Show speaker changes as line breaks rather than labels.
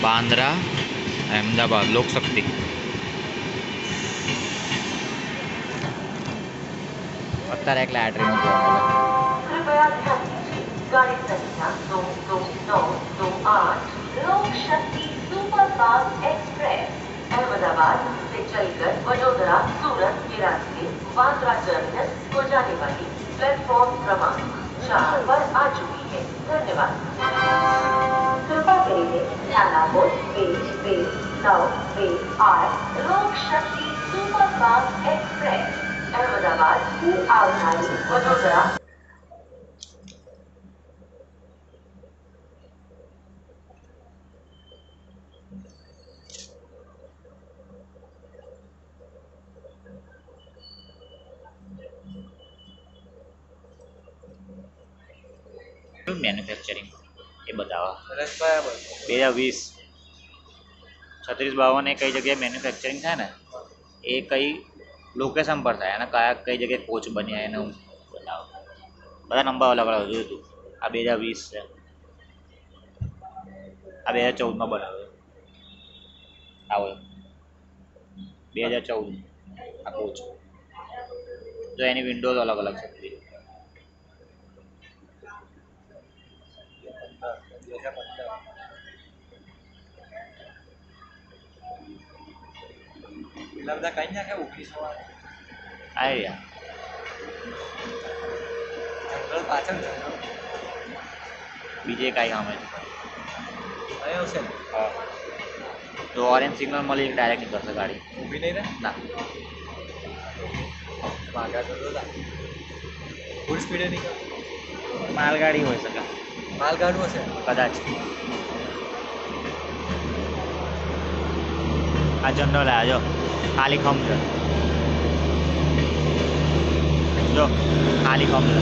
बांद्रा अहमदाबाद लोक शक्ति। અત્યારે એક લેટરીમાં જોવા મળે।
कृपया ध्यान दीजिए गाड़ी संख्या 22928 लोक शक्ति सुपरफास्ट एक्सप्रेस अहमदाबाद से चलकर वडोदरा सूरत के रास्ते बांद्रा टर्मिनस को जाने वाली प्लेटफॉर्म क्रमांक 4 पर आ चुकी है। धन्यवाद। कृपा करिए ध्यान आपो 12928 लोक शक्ति सुपरफास्ट एक्सप्रेस अहमदाबाद से आवनारी वडोदरा।
मैन्युफैक्चरिंग ये बतावा 2020 3652 कई जगह मैन्युफैक्चरिंग था ने ए कई लोकेशन पर था एना कई जगह कोच बन्या एने बताओ बधा नंबर अलग अलग जोयुं तू आ 2020 છે आ 2014 માં બનાવ્યો આવો 2014 આ કોચ જો એની વિન્ડોઝ अलग अलग છે
પેલા બધા કઈ નાખે 1900
આયા
જનરલ પાછળ જનરલ
બીજે કાંઈ કામ છે
આયો છે
હા તો ઓરેન્જ સિગ્નલ મળી ડાયરેક્ટ નીકળશે ગાડી
ઊભી નહીં રહે
ના
માગા તો દોડા ફૂલ સ્પીડે નીકળ
માલગાડી હોઈ શકે
માલગાડું હશે
કદાચ આ જનરલ આ જો ખાલી ખમ છે જો ખાલી ખમ છે